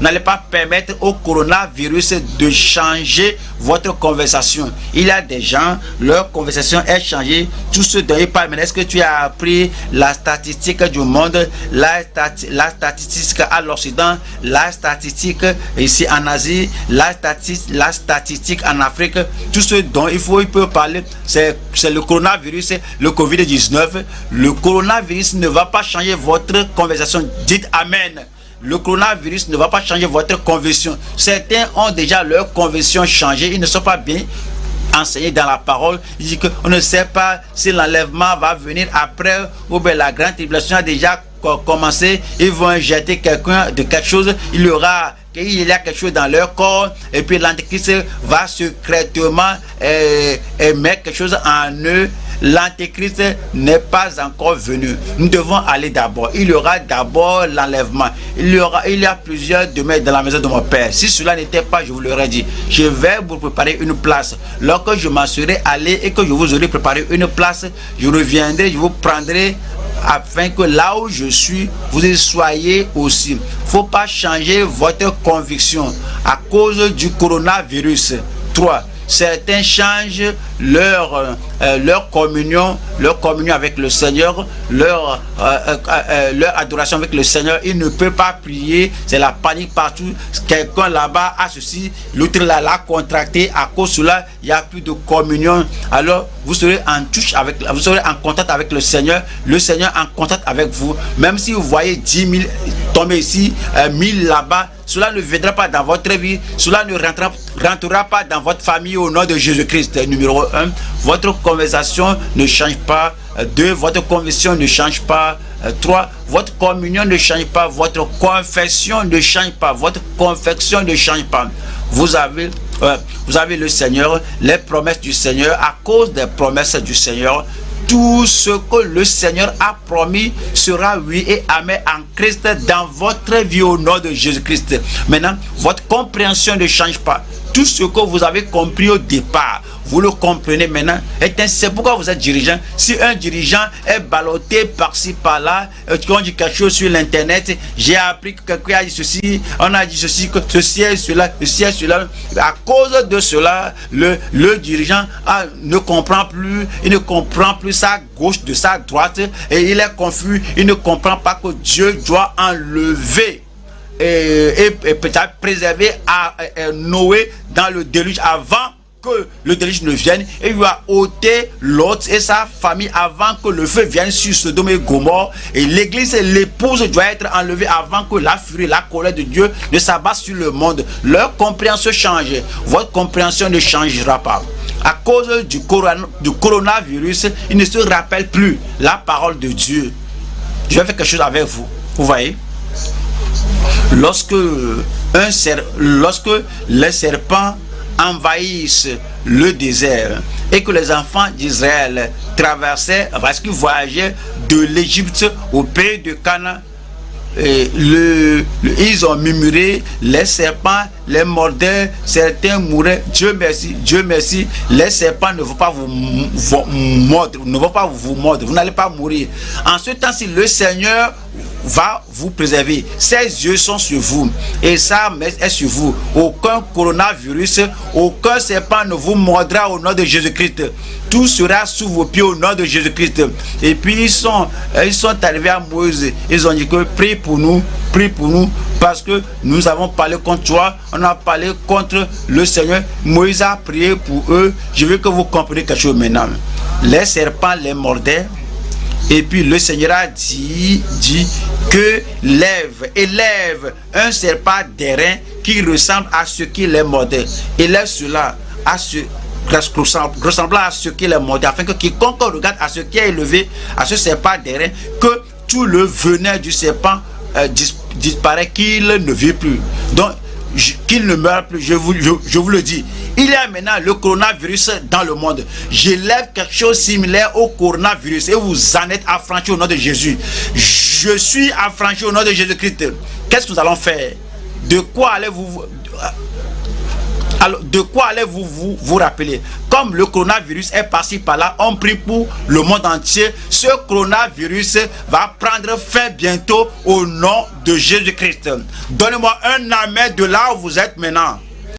N'allez pas permettre au coronavirus de changer votre conversation. Il y a des gens, leur conversation est changée. Tout ce dont ils parlent. Est-ce que tu as appris la statistique du monde, la statistique à l'Occident, la statistique ici en Asie, la statistique en Afrique? Tout ce dont il peut parler, c'est le coronavirus, le Covid-19. Le coronavirus ne va pas changer votre conversation. Dites Amen. Le coronavirus ne va pas changer votre conversion. Certains ont déjà leur conversion changée. Ils ne sont pas bien enseignés dans la parole. Ils disent qu'on ne sait pas si l'enlèvement va venir après ou bien la grande tribulation a déjà commencé. Ils vont injecter quelqu'un de quelque chose. Il y a quelque chose dans leur corps et puis l'antéchrist va secrètement mettre quelque chose en eux. L'antéchrist n'est pas encore venu. Nous devons aller d'abord. Il y aura d'abord l'enlèvement. Il y a plusieurs demeures dans la maison de mon père. Si cela n'était pas, je vous l'aurais dit. Je vais vous préparer une place. Lorsque je m'en serai allé et que je vous aurai préparé une place, je reviendrai, je vous prendrai afin que là où je suis, vous y soyez aussi. Il ne faut pas changer votre conviction à cause du coronavirus. 3. Certains changent leur communion avec le Seigneur, leur adoration avec le Seigneur. Ils ne peuvent pas prier, c'est la panique partout. Quelqu'un là-bas a ceci, l'autre là l'a contracté. À cause de cela, il n'y a plus de communion. Alors vous serez en touche vous serez en contact avec le Seigneur en contact avec vous. Même si vous voyez 10 000 tomber ici, 1000 là-bas, cela ne viendra pas dans votre vie, cela ne rentrera pas dans votre famille au nom de Jésus-Christ. Numéro 1, votre conversation ne change pas. 2, votre conviction ne change pas. 3, votre communion ne change pas. Votre confession ne change pas. Votre confession ne change pas. Vous avez le Seigneur, les promesses du Seigneur. À cause des promesses du Seigneur, tout ce que le Seigneur a promis sera oui et amen en Christ dans votre vie au nom de Jésus-Christ. Maintenant, votre compréhension ne change pas. Tout ce que vous avez compris au départ, vous le comprenez maintenant. Et c'est pourquoi vous êtes dirigeant. Si un dirigeant est ballotté par-ci, par-là, on dit quelque chose sur l'internet, j'ai appris que quelqu'un a dit ceci, on a dit ceci, que ceci est cela, ceci est cela. À cause de cela, le dirigeant ne comprend plus, il ne comprend plus sa gauche de sa droite, et il est confus, il ne comprend pas que Dieu doit enlever et peut-être préserver Noé dans le déluge avant que le déluge ne vienne, et il va ôter Lot et sa famille avant que le feu vienne sur Sodome et Gomorrhe. Et l'église et l'épouse doivent être enlevées avant que la furie, la colère de Dieu ne s'abatte sur le monde. Leur compréhension change. Votre compréhension ne changera pas. À cause du coronavirus, il ne se rappelle plus la parole de Dieu. Je vais faire quelque chose avec vous. Vous voyez? Lorsque les serpents envahissent le désert et que les enfants d'Israël traversaient, parce qu'ils voyageaient de l'Égypte au pays de Canaan, ils ont murmuré, les serpents les mordaient, certains mouraient. Dieu merci, les serpents ne vont pas vous mordre, vous n'allez pas mourir. En ce temps, si le Seigneur va vous préserver, ses yeux sont sur vous et sa main est sur vous. Aucun coronavirus, aucun serpent ne vous mordra au nom de Jésus-Christ. Tout sera sous vos pieds au nom de Jésus-Christ. Et puis ils sont arrivés à Moïse. Ils ont dit que prie pour nous, parce que nous avons parlé contre toi, on a parlé contre le Seigneur. Moïse a prié pour eux. Je veux que vous compreniez quelque chose maintenant. Les serpents les mordaient. Et puis le Seigneur a dit que élève un serpent d'airain qui ressemble à ce qui les mordait. Élève cela ressemblant à ce qui les mordait, afin que quiconque regarde à ce qui est élevé, à ce serpent d'airain, que tout le venin du serpent disparaît, qu'il ne vit plus. Donc, qu'il ne meurt plus, je vous le dis. Il y a maintenant le coronavirus dans le monde. J'élève quelque chose similaire au coronavirus et vous en êtes affranchis au nom de Jésus. Je suis affranchi au nom de Jésus-Christ. Qu'est-ce que nous allons faire? De quoi allez-vous Alors, de quoi allez-vous vous rappeler? Comme le coronavirus est passé par là, on prie pour le monde entier. Ce coronavirus va prendre fin bientôt au nom de Jésus-Christ. Donnez-moi un amen de là où vous êtes maintenant.